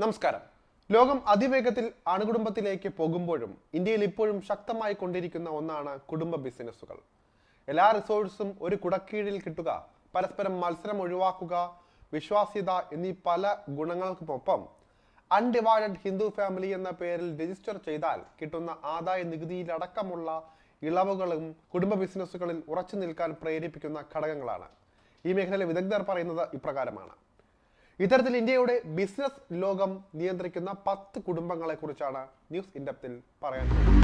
നമസ്കാരം. ലോകം അതിവേഗത്തിൽ അണുകുടുംബത്തിലേക്ക് പോകുമ്പോഴും ഇന്ത്യയിൽ ഇപ്പോഴും ശക്തമായി കൊണ്ടിരിക്കുന്ന ഒന്നാണ് കുടുംബ ബിസിനസ്സുകൾ. എല്ലാ റിസോഴ്സും ഒരു കുടക്കീഴിൽ കിട്ടുക, പരസ്പരം മത്സരം ഒഴിവാക്കുക, വിശ്വാസ്യത എന്നീ പല ഗുണങ്ങൾക്കൊപ്പം അൺഡിവൈഡഡ് ഹിന്ദു ഫാമിലി എന്ന പേരിൽ രജിസ്റ്റർ ചെയ്താൽ കിട്ടുന്ന ആദായ നികുതിയിലടക്കമുള്ള ഇളവുകളും കുടുംബ ബിസിനസ്സുകളിൽ ഉറച്ചു നിൽക്കാൻ പ്രേരിപ്പിക്കുന്ന ഘടകങ്ങളാണ്. ഈ മേഖലയിലെ വിദഗ്ധർ പറയുന്നത് ഇപ്രകാരമാണ്. ഇത്തരത്തിൽ ഇന്ത്യയുടെ ബിസിനസ് ലോകം നിയന്ത്രിക്കുന്ന 10 കുടുംബങ്ങളെ കുറിച്ചാണ് ന്യൂസ് ഇൻഡെപ്തിൽ പറയാൻ പോകുന്നത്.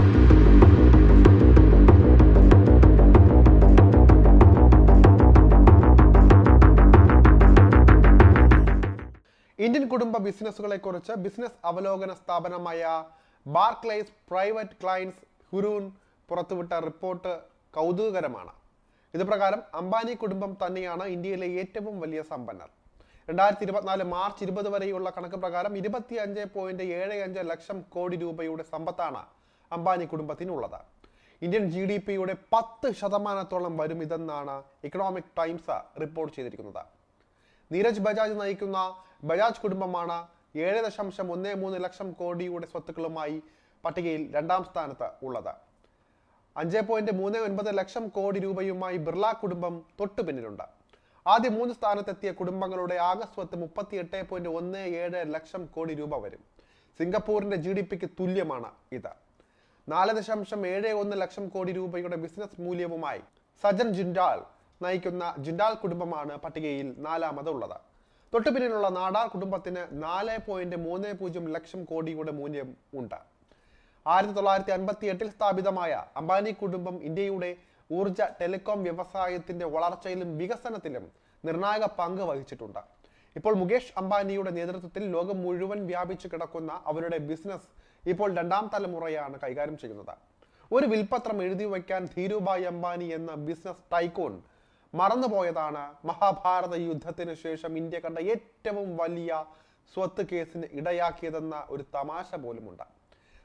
ഇന്ത്യൻ കുടുംബ ബിസിനസ്സുകളെ കുറിച്ച് ബിസിനസ് അവലോകന സ്ഥാപനമായ ബാർക്ലേസ് പ്രൈവറ്റ് ക്ലയൻസ് ഹുരൂൻ പുറത്തുവിട്ട റിപ്പോർട്ട് കൗതുകകരമാണ്. ഇത് പ്രകാരം അംബാനി കുടുംബം തന്നെയാണ് ഇന്ത്യയിലെ ഏറ്റവും വലിയ സമ്പന്നർ. 2024 മാർച്ച് 20 വരെയുള്ള കണക്ക് പ്രകാരം 25.75 ലക്ഷം കോടി രൂപയുടെ സമ്പത്താണ് അംബാനി കുടുംബത്തിനുള്ളത്. ഇന്ത്യൻ GDPയുടെ 10% വരും ഇതെന്നാണ് ഇക്കണോമിക് ടൈംസ് റിപ്പോർട്ട് ചെയ്തിരിക്കുന്നത്. നീരജ് ബജാജ് നയിക്കുന്ന ബജാജ് കുടുംബമാണ് 7.13 ലക്ഷം കോടിയുടെ സ്വത്തുക്കളുമായി പട്ടികയിൽ 2ാം സ്ഥാനത്ത് ഉള്ളത്. 5.39 ലക്ഷം കോടി രൂപയുമായി ബിർള കുടുംബം തൊട്ടു പിന്നിലുണ്ട്. ആദ്യ 3 സ്ഥാനത്തെത്തിയ കുടുംബങ്ങളുടെ ആകെ സ്വത്ത് 38.17 ലക്ഷം കോടി രൂപ വരും. സിംഗപ്പൂരിന്റെ GDPക്ക് തുല്യമാണ് ഇത്. 4.71 ലക്ഷം കോടി രൂപയുടെ ബിസിനസ് മൂല്യവുമായി സജൻ ജിൻഡാൽ നയിക്കുന്ന ജിൻഡാൽ കുടുംബമാണ് പട്ടികയിൽ 4ാമതുള്ളത്. തൊട്ടുപിന്നിലുള്ള നാടാർ കുടുംബത്തിന് 4.30 ലക്ഷം കോടിയുടെ മൂല്യം ഉണ്ട്. 1958 സ്ഥാപിതമായ അംബാനി കുടുംബം ഇന്ത്യയുടെ ഊർജ ടെലികോം വ്യവസായത്തിന്റെ വളർച്ചയിലും വികസനത്തിലും നിർണായക പങ്ക് വഹിച്ചിട്ടുണ്ട്. ഇപ്പോൾ മുകേഷ് അംബാനിയുടെ നേതൃത്വത്തിൽ ലോകം മുഴുവൻ വ്യാപിച്ചു കിടക്കുന്ന അവരുടെ ബിസിനസ് ഇപ്പോൾ 2ാം തലമുറയാണ് കൈകാര്യം ചെയ്യുന്നത്. ഒരു വിൽപത്രം എഴുതി വയ്ക്കാൻ ധീരുഭായ് അംബാനി എന്ന ബിസിനസ് ടൈക്കൂൺ മറന്നുപോയതാണ് മഹാഭാരത യുദ്ധത്തിന് ശേഷം ഇന്ത്യ കണ്ട ഏറ്റവും വലിയ സ്വത്ത് കേസിന് ഇടയാക്കിയതെന്ന ഒരു തമാശ പോലുമുണ്ട്.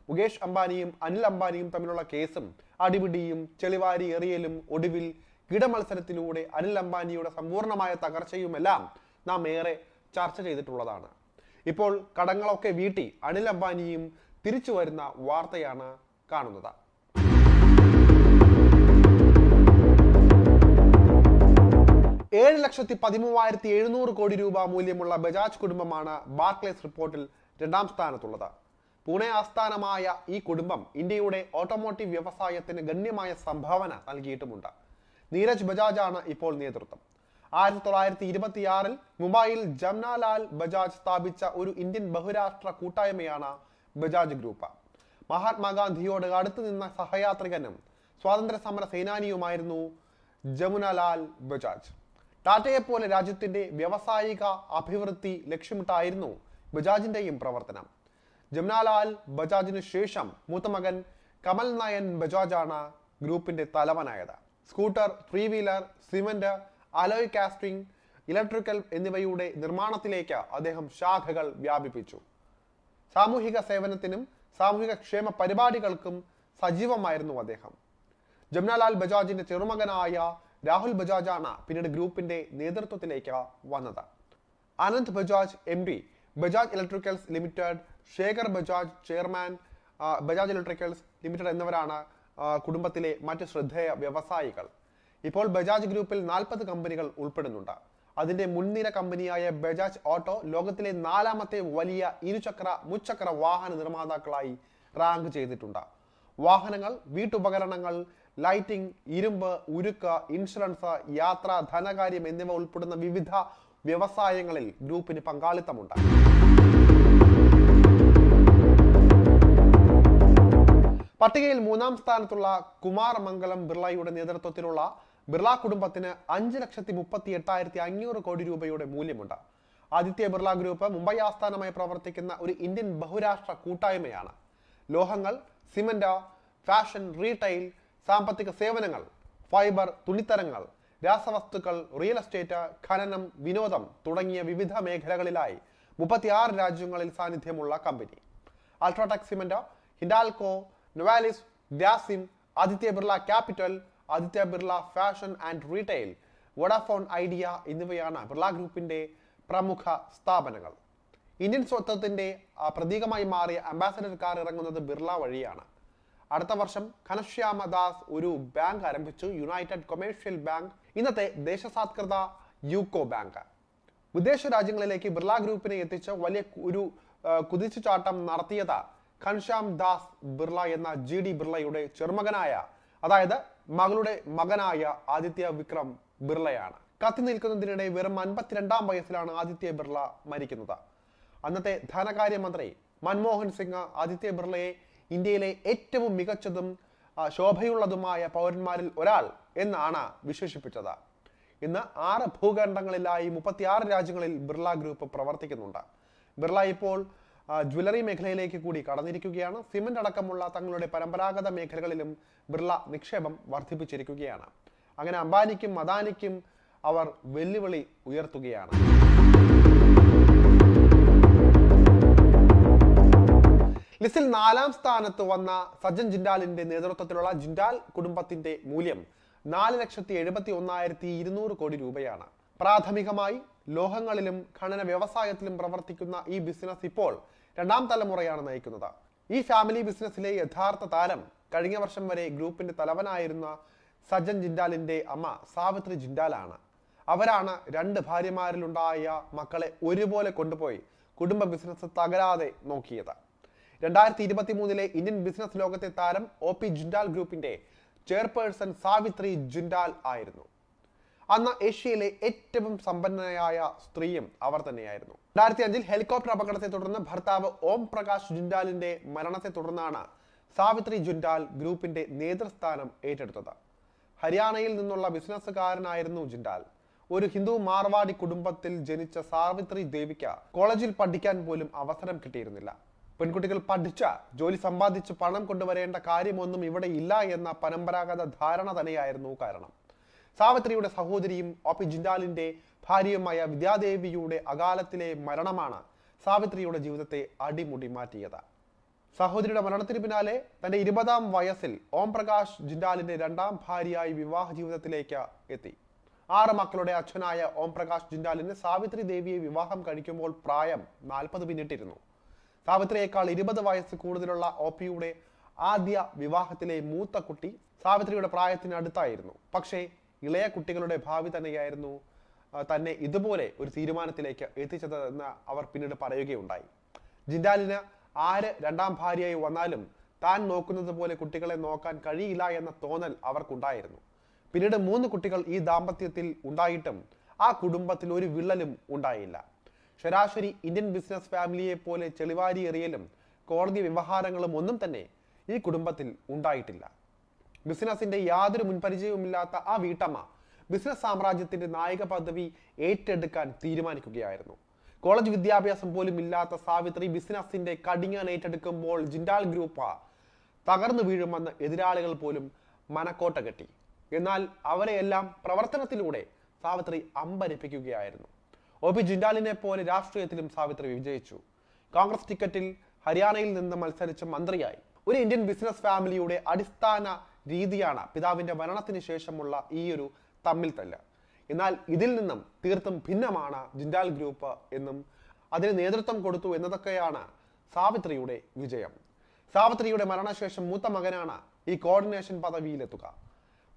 മുകേഷ് അംബാനിയും അനിൽ അംബാനിയും തമ്മിലുള്ള കേസും അടിപിടിയും ചെളിവാരി എറിയലും ഒടുവിൽ കിടമത്സരത്തിലൂടെ അനിൽ അംബാനിയുടെ സമ്പൂർണമായ തകർച്ചയുമെല്ലാം നാം ഏറെ ചർച്ച ചെയ്തിട്ടുള്ളതാണ്. ഇപ്പോൾ കടങ്ങളൊക്കെ വീട്ടി അനിൽ അംബാനിയും തിരിച്ചു വരുന്ന വാർത്തയാണ് കാണുന്നത്. $7,13,700 കോടി രൂപ മൂല്യമുള്ള ബജാജ് കുടുംബമാണ് ബാർക്ലേസ് റിപ്പോർട്ടിൽ 2ാം സ്ഥാനത്തുള്ളത്. പൂനെ ആസ്ഥാനമായ ഈ കുടുംബം ഇന്ത്യയുടെ ഓട്ടോമോട്ടീവ് വ്യവസായത്തിന് ഗണ്യമായ സംഭാവന നൽകിയിട്ടുമുണ്ട്. നീരജ് ബജാജാണ് ഇപ്പോൾ നേതൃത്വം. 1926 മുംബൈയിൽ ജംനാലാൽ ബജാജ് സ്ഥാപിച്ച ഒരു ഇന്ത്യൻ ബഹുരാഷ്ട്ര കൂട്ടായ്മയാണ് ബജാജ് ഗ്രൂപ്പ്. മഹാത്മാഗാന്ധിയോട് അടുത്തു നിന്ന സഹയാത്രികനും സ്വാതന്ത്ര്യ സമര സേനാനിയുമായിരുന്നു ജമുനാലാൽ ബജാജ്. ടാറ്റയെ പോലെ രാജ്യത്തിന്റെ വ്യാവസായിക അഭിവൃദ്ധി ലക്ഷ്യമിട്ടായിരുന്നു ബജാജിന്റെയും പ്രവർത്തനം. ജംനാലാൽ ബജാജിന് ശേഷം മൂത്ത മകൻ കമൽ നയൻ ബജാജാണ് ഗ്രൂപ്പിന്റെ തലവനായത്. Scooter, 3 wheeler, cement, alloy casting, electrical എന്നിവയുടെ നിർമ്മാണത്തിലേക്ക് അദ്ദേഹം ശാഖകൾ വ്യാപിപ്പിച്ചു. സാമൂഹിക സേവനത്തിനും സാമൂഹിക ക്ഷേമ പരിപാടികൾക്കും സജീവമായിരുന്നു അദ്ദേഹം. ജംനാലാൽ ബജാജിന്റെ ചെറുമകനായ രാഹുൽ ബജാജാണ് പിന്നീട് ഗ്രൂപ്പിന്റെ നേതൃത്വത്തിലേക്ക് വന്നത്. Anand Bajaj MD Bajaj electricals limited, Shekhar Bajaj chairman Bajaj electricals limited എന്നിവരാണ് കുടുംബത്തിലെ മറ്റ് ശ്രദ്ധേയ വ്യവസായികൾ. ഇപ്പോൾ ബജാജ് ഗ്രൂപ്പിൽ 40 കമ്പനികൾ ഉൾപ്പെടുന്നുണ്ട്. അതിന്റെ മുൻനിര കമ്പനിയായ ബജാജ് ഓട്ടോ ലോകത്തിലെ 4ാമത്തെ വലിയ മുച്ചക്ര വാഹന നിർമ്മാതാക്കളായി റാങ്ക് ചെയ്തിട്ടുണ്ട്. വാഹനങ്ങൾ, വീട്ടുപകരണങ്ങൾ, ലൈറ്റിംഗ്, ഇരുമ്പ്, ഉരുക്ക്, ഇൻഷുറൻസ്, യാത്ര, ധനകാര്യം എന്നിവ ഉൾപ്പെടുന്ന വിവിധ വ്യവസായങ്ങളിൽ ഗ്രൂപ്പിന് പങ്കാളിത്തമുണ്ട്. പട്ടികയിൽ 3ാം സ്ഥാനത്തുള്ള കുമാർ മംഗലം ബിർളയുടെ നേതൃത്വത്തിലുള്ള ബിർള കുടുംബത്തിന് 5,38,500 കോടി രൂപയുടെ മൂല്യമുണ്ട്. ആദിത്യ ബിർള ഗ്രൂപ്പ് മുംബൈ ആസ്ഥാനമായി പ്രവർത്തിക്കുന്ന ഒരു ഇന്ത്യൻ ബഹുരാഷ്ട്ര കൂട്ടായ്മയാണ്. ലോഹങ്ങൾ, സിമന്റ്, ഫാഷൻ, റീറ്റെയിൽ, സാമ്പത്തിക സേവനങ്ങൾ, ഫൈബർ, തുണിത്തരങ്ങൾ, രാസവസ്തുക്കൾ, റിയൽ എസ്റ്റേറ്റ്, ഖനനം, വിനോദം തുടങ്ങിയ വിവിധ മേഖലകളിലായി 36 രാജ്യങ്ങളിൽ സാന്നിധ്യമുള്ള കമ്പനി. UltraTech cement, Hindalco, Novelis, Grasim, Aditya Birla Capital, Aditya Birla Fashion and Retail, Vodafone Idea എന്നിവയാണ് ബിർള ഗ്രൂപ്പിന്റെ പ്രമുഖ സ്ഥാപനങ്ങൾ. ഇന്ത്യൻ സ്വത്വത്തിന്റെ പ്രതീകമായി മാറിയ അംബാസഡർ കാർ ഇറങ്ങുന്നത് ബിർള വഴിയാണ്. അടുത്ത വർഷം ഘനശ്യാമ ദാസ് ഒരു ബാങ്ക് ആരംഭിച്ചു, യുണൈറ്റഡ് കൊമേഴ്ഷ്യൽ ബാങ്ക്, ഇന്നത്തെ ദേശസാത്കൃത യൂക്കോ ബാങ്ക്. വിദേശ രാജ്യങ്ങളിലേക്ക് ബിർള ഗ്രൂപ്പിനെ എത്തിച്ച് വലിയ ഒരു കുതിച്ചുചാട്ടം നടത്തിയത് ഘനശ്യാം ദാസ് ബിർള എന്ന GD ബിർളയുടെ ചെറുമകനായ, അതായത് മകളുടെ മകനായ ആദിത്യ വിക്രം ബിർളയാണ്. കത്തി നിൽക്കുന്നതിനിടെ വെറും 52-ാം വയസ്സിലാണ് ആദിത്യ ബിർള മരിക്കുന്നത്. അന്നത്തെ ധനകാര്യമന്ത്രി മൻമോഹൻ സിംഗ് ആദിത്യ ബിർളയെ ഇന്ത്യയിലെ ഏറ്റവും മികച്ചതും ശോഭയുള്ളതുമായ പൗരന്മാരിൽ ഒരാൾ എന്നാണ് വിശേഷിപ്പിച്ചത്. ഇന്ന് 6 ഭൂഖണ്ഡങ്ങളിലായി 36 രാജ്യങ്ങളിൽ ബിർള ഗ്രൂപ്പ് പ്രവർത്തിക്കുന്നുണ്ട്. ബിർള ഇപ്പോൾ ജ്വല്ലറി മേഖലയിലേക്ക് കൂടി കടന്നിരിക്കുകയാണ്. സിമന്റ് അടക്കമുള്ള തങ്ങളുടെ പരമ്പരാഗത മേഖലകളിലും ബിർള നിക്ഷേപം വർദ്ധിപ്പിച്ചിരിക്കുകയാണ്. അങ്ങനെ അംബാനിക്കും അദാനിക്കും അവർ വെല്ലുവിളി ഉയർത്തുകയാണ്. ലിസ്റ്റിൽ 4-ാം സ്ഥാനത്ത് വന്ന സജ്ജൻ ജിൻഡാലിന്റെ നേതൃത്വത്തിലുള്ള ജിൻഡാൽ കുടുംബത്തിന്റെ മൂല്യം 4,71,200 കോടി രൂപയാണ്. പ്രാഥമികമായി ലോഹങ്ങളിലും ഖനന വ്യവസായത്തിലും പ്രവർത്തിക്കുന്ന ഈ ബിസിനസ് ഇപ്പോൾ 2ാം തലമുറയാണ് നയിക്കുന്നത്. ഈ ഫാമിലി ബിസിനസ്സിലെ യഥാർത്ഥ താരം കഴിഞ്ഞ വർഷം വരെ ഗ്രൂപ്പിന്റെ തലവനായിരുന്ന സജ്ജൻ ജിൻഡാലിന്റെ അമ്മ സാവിത്രി ജിൻഡാലാണ്. അവരാണ് 2 ഭാര്യമാരിലുണ്ടായ മക്കളെ ഒരുപോലെ കൊണ്ടുപോയി കുടുംബ ബിസിനസ് തകരാതെ നോക്കിയത്. 2023 ഇന്ത്യൻ ബിസിനസ് ലോകത്തെ താരം OP ജിൻഡാൽ ഗ്രൂപ്പിന്റെ ചെയർപേഴ്സൺ സാവിത്രി ജിൻഡാൽ ആയിരുന്നു. അന്ന് ഏഷ്യയിലെ ഏറ്റവും സമ്പന്നയായ സ്ത്രീയും അവർ തന്നെയായിരുന്നു. 2005 ഹെലികോപ്റ്റർ അപകടത്തെ തുടർന്ന് ഭർത്താവ് ഓം പ്രകാശ് ജിൻഡാലിന്റെ മരണത്തെ തുടർന്നാണ് സാവിത്രി ജിൻഡാൽ ഗ്രൂപ്പിന്റെ നേതൃസ്ഥാനം ഏറ്റെടുത്തത്. ഹരിയാനയിൽ നിന്നുള്ള ബിസിനസ്സുകാരനായിരുന്നു ജിൻഡാൽ. ഒരു ഹിന്ദു മാർവാടി കുടുംബത്തിൽ ജനിച്ച സാവിത്രി ദേവിക്ക് കോളേജിൽ പഠിക്കാൻ പോലും അവസരം കിട്ടിയിരുന്നില്ല. പെൺകുട്ടികൾ പഠിച്ച ജോലി സമ്പാദിച്ച് പണം കൊണ്ടുവരേണ്ട കാര്യമൊന്നും ഇവിടെ ഇല്ല എന്ന പരമ്പരാഗത ധാരണ തന്നെയായിരുന്നു കാരണം. സാവിത്രിയുടെ സഹോദരിയും OP ജിൻഡാലിന്റെ ഭാര്യയുമായ വിദ്യാദേവിയുടെ അകാലത്തിലെ മരണമാണ് സാവിത്രിയുടെ ജീവിതത്തെ അടിമുടി മാറ്റിയത്. സഹോദരിയുടെ മരണത്തിന് പിന്നാലെ തന്റെ 20-ാം വയസ്സിൽ ഓം പ്രകാശ് ജിൻഡാലിന്റെ 2ാം ഭാര്യയായി വിവാഹ ജീവിതത്തിലേക്ക് എത്തി. 6 മക്കളുടെ അച്ഛനായ ഓം പ്രകാശ് ജിൻഡാലിന് സാവിത്രി ദേവിയെ വിവാഹം കഴിക്കുമ്പോൾ പ്രായം 40 പിന്നിട്ടിരുന്നു. സാവിത്രിയേക്കാൾ 20 വയസ്സ് കൂടുതലുള്ള OPയുടെ ആദ്യ വിവാഹത്തിലെ മൂത്ത കുട്ടി സാവിത്രിയുടെ പ്രായത്തിന് അടുത്തായിരുന്നു. പക്ഷേ ഇളയ കുട്ടികളുടെ ഭാവി തന്നെയായിരുന്നു തന്നെ ഇതുപോലെ ഒരു തീരുമാനത്തിലേക്ക് എത്തിച്ചതെന്ന് അവർ പിന്നീട് പറയുകയുണ്ടായി. ജിൻഡാലിന് ആര് 2ാം ഭാര്യയായി വന്നാലും താൻ നോക്കുന്നത് പോലെ കുട്ടികളെ നോക്കാൻ കഴിയില്ല എന്ന തോന്നൽ അവർക്കുണ്ടായിരുന്നു. പിന്നീട് 3 കുട്ടികൾ ഈ ദാമ്പത്യത്തിൽ ഉണ്ടായിട്ടും ആ കുടുംബത്തിൽ ഒരു വിള്ളലും ഉണ്ടായില്ല. ശരാശരി ഇന്ത്യൻ ബിസിനസ് ഫാമിലിയെ പോലെ ചെളിവാരി എറിയലും കോടതി വ്യവഹാരങ്ങളും ഒന്നും തന്നെ ഈ കുടുംബത്തിൽ ഉണ്ടായിട്ടില്ല. ബിസിനസിന്റെ യാതൊരു മുൻപരിചയവുമില്ലാത്ത ആ വീട്ടമ്മ ബിസിനസ് സാമ്രാജ്യത്തിന്റെ നായക പദവി ഏറ്റെടുക്കാൻ തീരുമാനിക്കുകയായിരുന്നു. കോളേജ് വിദ്യാഭ്യാസം പോലും ഇല്ലാത്ത സാവിത്രി ബിസിനസിന്റെ കടിഞ്ഞാൻ ഏറ്റെടുക്കുമ്പോൾ ജിൻഡാൽ ഗ്രൂപ്പ് തകർന്നു വീഴുമെന്ന് എതിരാളികൾ പോലും മനക്കോട്ട കെട്ടി. എന്നാൽ അവരെയെല്ലാം പ്രവർത്തനത്തിലൂടെ സാവിത്രി അമ്പരിപ്പിക്കുകയായിരുന്നു. OP ജിൻഡാലിനെ പോലെ രാഷ്ട്രീയത്തിലും സാവിത്രി വിജയിച്ചു. കോൺഗ്രസ് ടിക്കറ്റിൽ ഹരിയാനയിൽ നിന്ന് മത്സരിച്ച മന്ത്രിയായി. ഒരു ഇന്ത്യൻ ബിസിനസ് ഫാമിലിയുടെ അടിസ്ഥാന രീതിയാണ് പിതാവിന്റെ മരണത്തിന് ശേഷമുള്ള ഈയൊരു തമ്മിൽ തല്ല്. എന്നാൽ ഇതിൽ നിന്നും തീർത്തും ഭിന്നമാണ് ജിൻഡാൽ ഗ്രൂപ്പ് എന്നും അതിന് നേതൃത്വം കൊടുത്തു എന്നതൊക്കെയാണ് സാവിത്രിയുടെ വിജയം. സാവിത്രിയുടെ മരണശേഷം മൂത്ത മകനാണ് ഈ കോർഡിനേഷൻ പദവിയിലെത്തുക.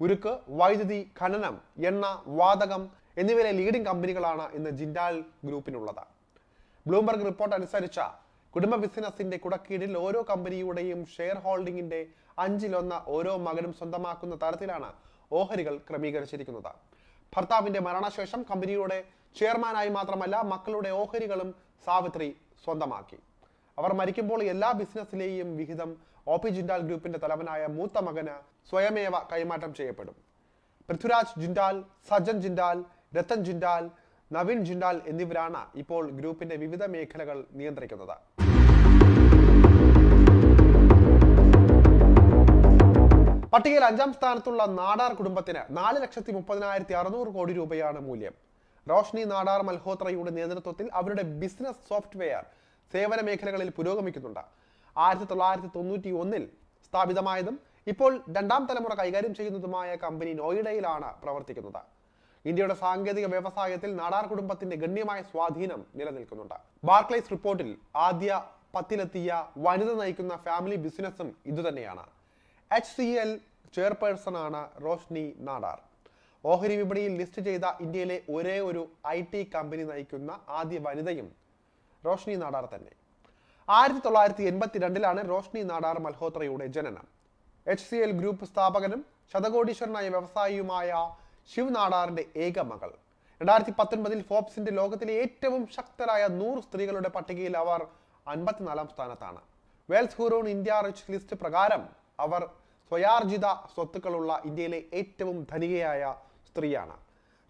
ഉരുക്ക്, വൈദ്യുതി, ഖനനം, എണ്ണ, വാതകം എന്നിവയിലെ ലീഡിംഗ് കമ്പനികളാണ് ഇന്ന് ജിൻഡാൽ ഗ്രൂപ്പിനുള്ളത്. ബ്ലൂംബർഗ് റിപ്പോർട്ട് അനുസരിച്ച് കുടുംബ ബിസിനസിന്റെ കുടക്കീഴിൽ ഓരോ കമ്പനിയുടെയും ഷെയർ ഹോൾഡിംഗിന്റെ 1/5 ഓരോ മകനും സ്വന്തമാക്കുന്ന തരത്തിലാണ് ഓഹരികൾ ക്രമീകരിച്ചിരിക്കുന്നത്. ഭർത്താവിന്റെ മരണശേഷം കമ്പനിയുടെ ചെയർമാനായി മാത്രമല്ല മക്കളുടെ ഓഹരികളും സാവിത്രി സ്വന്തമാക്കി. അവർ മരിക്കുമ്പോൾ എല്ലാ ബിസിനസ്സിലെയും വിഹിതം OP ജിൻഡാൽ ഗ്രൂപ്പിന്റെ തലവനായ മൂത്ത മകന് സ്വയമേവ കൈമാറ്റം ചെയ്യപ്പെടും. പൃഥ്വിരാജ് ജിൻഡാൽ, സജ്ജൻ ജിൻഡാൽ, രത്തൻ ജിൻഡാൽ, നവീൻ ജിൻഡാൽ എന്നിവരാണ് ഇപ്പോൾ ഗ്രൂപ്പിന്റെ വിവിധ മേഖലകൾ നിയന്ത്രിക്കുന്നത്. പട്ടികയിൽ 5ാം സ്ഥാനത്തുള്ള നാടാർ കുടുംബത്തിന് 4,30,600 കോടി രൂപയാണ് മൂല്യം. റോഷ്നി നാടാർ മൽഹോത്രയുടെ നേതൃത്വത്തിൽ അവരുടെ ബിസിനസ് സോഫ്റ്റ്വെയർ സേവന മേഖലകളിൽ പുരോഗമിക്കുന്നുണ്ട്. 1991 സ്ഥാപിതമായതും ഇപ്പോൾ 2ാം തലമുറ കൈകാര്യം ചെയ്യുന്നതുമായ കമ്പനി നോയിഡയിലാണ് പ്രവർത്തിക്കുന്നത്. ഇന്ത്യയുടെ സാങ്കേതിക വ്യവസായത്തിൽ നാടാർ കുടുംബത്തിന്റെ ഗണ്യമായ സ്വാധീനം നിലനിൽക്കുന്നുണ്ട്. ബാർക്ലേസ് റിപ്പോർട്ടിൽ ആദ്യ 10-ലെത്തിയ വനിത നയിക്കുന്ന ഫാമിലി ബിസിനസ്സും ഇതുതന്നെയാണ്. HCL ചെയർപേഴ്സൺ ആണ് റോഷ്നി നാടാർ. ഓഹരി വിപണിയിൽ ലിസ്റ്റ് ചെയ്ത ഇന്ത്യയിലെ ഒരേ ഒരു IT കമ്പനി നയിക്കുന്ന ആദ്യ വനിതയും റോഷ്നി നാടാർ തന്നെ. 1982 റോഷ്നി നാടാർ മൽഹോത്രയുടെ ജനനം. HCL ഗ്രൂപ്പ് സ്ഥാപകനും ശതകോടീശ്വരനായ വ്യവസായിയുമായ ശിവ് നാടാറിന്റെ ഏക മകൾ. 2019 ഫോബ്സിന്റെ ലോകത്തിലെ ഏറ്റവും ശക്തരായ 100 സ്ത്രീകളുടെ പട്ടികയിൽ അവർ 54-ാം സ്ഥാനത്താണ്. വെൽസ് ഹൂറോൺ ഇന്ത്യ റിച്ച് ലിസ്റ്റ് പ്രകാരം അവർ സ്വയാർജിത സ്വത്തുക്കളുള്ള ഇന്ത്യയിലെ ഏറ്റവും ധനികയായ സ്ത്രീയാണ്.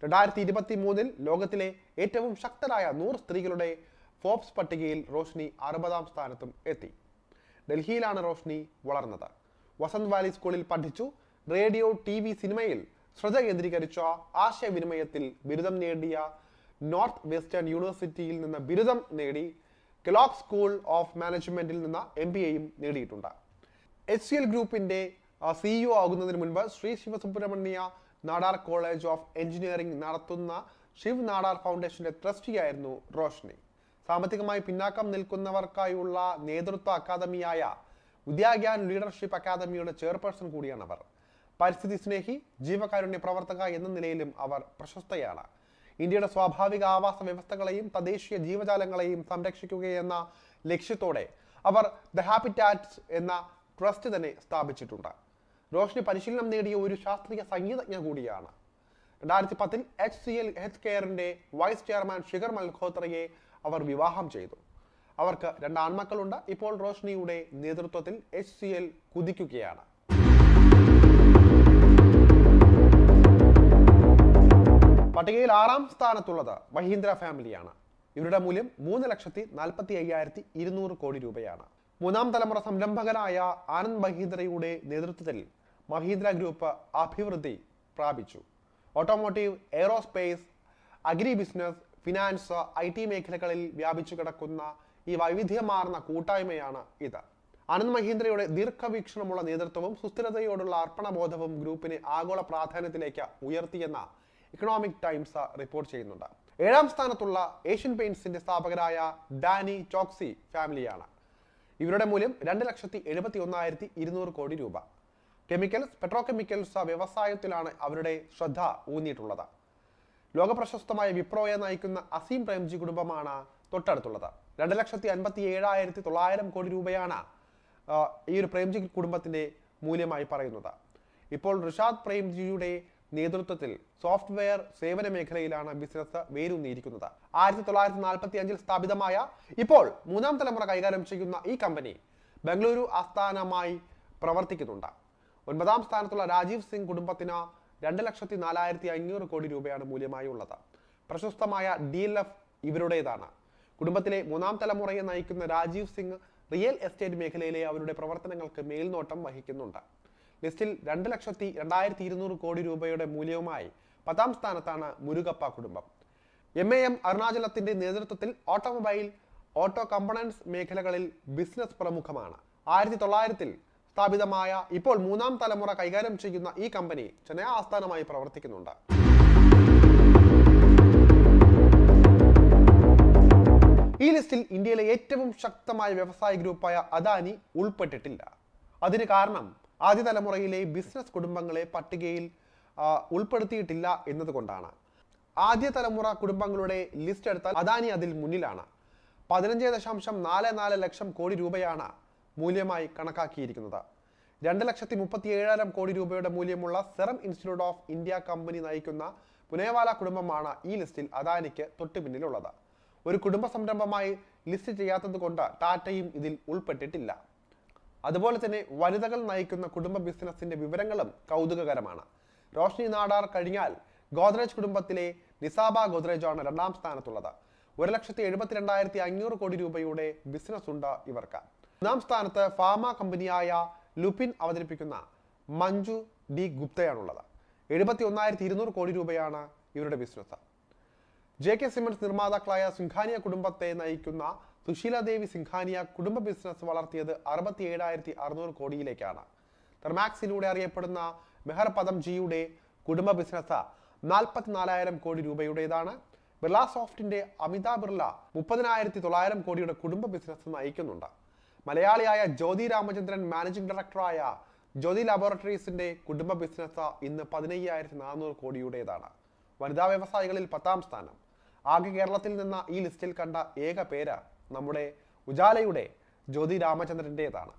2023 ലോകത്തിലെ ഏറ്റവും ശക്തരായ 100 സ്ത്രീകളുടെ ഫോബ്സ് പട്ടികയിൽ റോഷ്നി 60-ാം സ്ഥാനത്തും എത്തി. ഡൽഹിയിലാണ് റോഷ്നി വളർന്നത്. വസന്ത് വാലി സ്കൂളിൽ പഠിച്ചു. റേഡിയോ, TV, സിനിമയിൽ ശ്രദ്ധ കേന്ദ്രീകരിച്ച ആശയവിനിമയത്തിൽ ബിരുദം നേടിയ നോർത്ത് വെസ്റ്റേൺ യൂണിവേഴ്സിറ്റിയിൽ നിന്ന് ബിരുദം നേടി. കെലോഗ് സ്കൂൾ ഓഫ് മാനേജ്മെന്റിൽ നിന്ന് MBAയും നേടിയിട്ടുണ്ട്. HCL ഗ്രൂപ്പിന്റെ CEO ആകുന്നതിന് മുൻപ് Shri Sivasubramaniya Nadar College of Engineering നടത്തുന്ന ശിവ് നാടാർ ഫൗണ്ടേഷന്റെ ട്രസ്റ്റിയായിരുന്നു റോഷ്നി. സാമ്പത്തികമായി പിന്നാക്കം നിൽക്കുന്നവർക്കായുള്ള നേതൃത്വ അക്കാദമിയായ വിദ്യാഗ്യാൻ ലീഡർഷിപ്പ് അക്കാദമിയുടെ ചെയർപേഴ്സൺ കൂടിയാണ് അവർ. പരിസ്ഥിതി സ്നേഹി, ജീവകാരുണ്യ പ്രവർത്തക എന്ന നിലയിലും അവർ പ്രശസ്തയാണ്. ഇന്ത്യയുടെ സ്വാഭാവിക ആവാസ വ്യവസ്ഥകളെയും തദ്ദേശീയ ജീവജാലങ്ങളെയും സംരക്ഷിക്കുകയെന്ന ലക്ഷ്യത്തോടെ അവർ ദ ഹാബിറ്റാറ്റ്സ് എന്ന ട്രസ്റ്റ് തന്നെ സ്ഥാപിച്ചിട്ടുണ്ട്. റോഷ്നി പരിശീലനം നേടിയ ഒരു ശാസ്ത്രീയ സംഗീതജ്ഞ കൂടിയാണ്. 2010 HCL ഹെൽത്ത് കെയറിന്റെ വൈസ് ചെയർമാൻ ശിഖർ മൽഹോത്രയെ അവർ വിവാഹം ചെയ്തു. അവർക്ക് 2 ആൺമക്കളുണ്ട്. ഇപ്പോൾ റോഷ്നിയുടെ നേതൃത്വത്തിൽ HCL കുതിക്കുകയാണ്. പട്ടികയിൽ 6-ാം സ്ഥാനത്തുള്ളത് മഹീന്ദ്ര ഫാമിലിയാണ്. ഇവരുടെ മൂല്യം 3,45,200 കോടി രൂപയാണ്. 3-ാം തലമുറ സംരംഭകനായ ആനന്ദ് മഹീന്ദ്രയുടെ നേതൃത്വത്തിൽ മഹീന്ദ്ര ഗ്രൂപ്പ് അഭിവൃദ്ധി പ്രാപിച്ചു. Automotive, aerospace, agri business, finance, IT മേഖലകളിൽ വ്യാപിച്ചു കിടക്കുന്ന ഈ വൈവിധ്യമാർന്ന കൂട്ടായ്മയാണ് ഇത്. ആനന്ദ് മഹീന്ദ്രയുടെ ദീർഘവീക്ഷണമുള്ള നേതൃത്വവും സുസ്ഥിരതയോടുള്ള അർപ്പണബോധവും ഗ്രൂപ്പിനെ ആഗോള പ്രാധാന്യത്തിലേക്ക് ഉയർത്തിയെന്ന ഇക്കണോമിക് ടൈംസ് റിപ്പോർട്ട് ചെയ്യുന്നുണ്ട്. 7-ാം സ്ഥാനത്തുള്ള ഏഷ്യൻ പെയിന്റ്സിന്റെ സ്ഥാപകരായ ഡാനി ചോക്സി ഫാമിലിയാണ്. ഇവരുടെ മൂല്യം 2,71,200 കോടി രൂപ. കെമിക്കൽസ്, പെട്രോകെമിക്കൽസ് വ്യവസായത്തിലാണ് അവരുടെ ശ്രദ്ധ ഊന്നിയിട്ടുള്ളത്. ലോകപ്രശസ്തമായ വിപ്രോയെ നയിക്കുന്ന അസീം പ്രേംജി കുടുംബമാണ് തൊട്ടടുത്തുള്ളത്. 2,57,900 കോടി രൂപയാണ് ഈ ഒരു പ്രേംജി കുടുംബത്തിന്റെ മൂല്യമായി പറയുന്നത്. ഇപ്പോൾ ഋഷാദ് പ്രേംജിയുടെ നേതൃത്വത്തിൽ സോഫ്റ്റ്വെയർ സേവന മേഖലയിലാണ് ബിസിനസ് വേരൂന്നിയിരിക്കുന്നത്. 1945 സ്ഥാപിതമായ ഇപ്പോൾ 3-ാം തലമുറ കൈകാര്യം ചെയ്യുന്ന ഈ കമ്പനി ബംഗളൂരു ആസ്ഥാനമായി പ്രവർത്തിക്കുന്നുണ്ട്. 9-ാം സ്ഥാനത്തുള്ള രാജീവ് സിംഗ് കുടുംബത്തിന് 2,04,500 കോടി രൂപയാണ് മൂല്യമായി ഉള്ളത്. പ്രശസ്തമായ DLF ഇവരുടേതാണ്. കുടുംബത്തിലെ 3-ാം തലമുറയെ നയിക്കുന്ന രാജീവ് സിംഗ് റിയൽ എസ്റ്റേറ്റ് മേഖലയിലെ അവരുടെ പ്രവർത്തനങ്ങൾക്ക് മേൽനോട്ടം വഹിക്കുന്നുണ്ട്. ലിസ്റ്റിൽ 2,02,200 കോടി രൂപയുടെ മൂല്യവുമായി 10-ാം സ്ഥാനത്താണ് മുരുകപ്പ കുടുംബം. MAM അരുണാചലത്തിന്റെ നേതൃത്വത്തിൽ ഓട്ടോമൊബൈൽ, ഓട്ടോ കമ്പണൻസ് മേഖലകളിൽ ബിസിനസ് പ്രമുഖമാണ്. 1900 സ്ഥാപിതമായ ഇപ്പോൾ 3-ാം തലമുറ കൈകാര്യം ചെയ്യുന്ന ഈ കമ്പനി ചെന്നൈ ആസ്ഥാനമായി പ്രവർത്തിക്കുന്നുണ്ട്. ഈ ലിസ്റ്റിൽ ഇന്ത്യയിലെ ഏറ്റവും ശക്തമായ വ്യവസായ ഗ്രൂപ്പായ അദാനി ഉൾപ്പെട്ടിട്ടില്ല. അതിന് കാരണം ആദ്യ തലമുറയിലെ ബിസിനസ് കുടുംബങ്ങളെ പട്ടികയിൽ ഉൾപ്പെടുത്തിയിട്ടില്ല എന്നതുകൊണ്ടാണ്. ആദ്യ തലമുറ കുടുംബങ്ങളുടെ ലിസ്റ്റ് എടുത്താൽ അദാനി അതിൽ മുന്നിലാണ്. 15.44 ലക്ഷം കോടി രൂപയാണ് മൂല്യമായി കണക്കാക്കിയിരിക്കുന്നത്. 2,37,000 കോടി രൂപയുടെ മൂല്യമുള്ള serum institute of India company നയിക്കുന്ന പുനേവാല കുടുംബമാണ് ഈ ലിസ്റ്റിൽ അദാനിക്ക് തൊട്ടു പിന്നിലുള്ളത്. ഒരു കുടുംബ സംരംഭമായി ലിസ്റ്റ് ചെയ്യാത്തത് കൊണ്ട് ടാറ്റയും ഇതിൽ ഉൾപ്പെട്ടിട്ടില്ല. അതുപോലെ തന്നെ വനിതകൾ നയിക്കുന്ന കുടുംബ ബിസിനസിന്റെ വിവരങ്ങളും കൗതുകകരമാണ്. റോഷ്നി നാടാർ കഴിഞ്ഞാൽ ഗോദ്രേജ് കുടുംബത്തിലെ നിസാബ ഗോദ്രേജ് ആണ് 2-ാം സ്ഥാനത്തുള്ളത്. 1,72,500 കോടി രൂപയുടെ ബിസിനസ് ഉണ്ട് ഇവർക്ക്. 3-ാം സ്ഥാനത്ത് ഫാർമ കമ്പനിയായ ലുപിൻ അവതരിപ്പിക്കുന്ന മഞ്ജു ഡി ഗുപ്തയാണുള്ളത്. 71,200 കോടി രൂപയാണ് ഇവരുടെ ബിസിനസ്. JK സിമന്റ്സ് നിർമ്മാതാക്കളായ സിംഘാനിയ കുടുംബത്തെ നയിക്കുന്ന സുശീലാദേവി സിംഘാനിയ കുടുംബ ബിസിനസ് വളർത്തിയത് 67,600 കോടിയിലേക്കാണ്. തെർമാക്സിലൂടെ അറിയപ്പെടുന്ന മെഹർ പദംജിയുടെ കുടുംബ ബിസിനസ് 44,000 കോടി രൂപയുടേതാണ്. ബിർള സോഫ്റ്റിന്റെ അമിതാഭ് ബിർള 30,900 കോടിയുടെ കുടുംബ ബിസിനസ് നയിക്കുന്നുണ്ട്. മലയാളിയായ ജ്യോതി രാമചന്ദ്രൻ മാനേജിംഗ് ഡയറക്ടറായ ജ്യോതി ലാബോറട്ടറീസിന്റെ കുടുംബ ബിസിനസ് ഇന്ന് 15,400 കോടിയുടേതാണ്. വനിതാ വ്യവസായികളിൽ 10ാം സ്ഥാനം. ആകെ കേരളത്തിൽ നിന്ന് ഈ ലിസ്റ്റിൽ കണ്ട ഏക പേര് നമ്മുടെ ഉജാലയുടെ ജ്യോതി രാമചന്ദ്രൻ്റെതാണ്.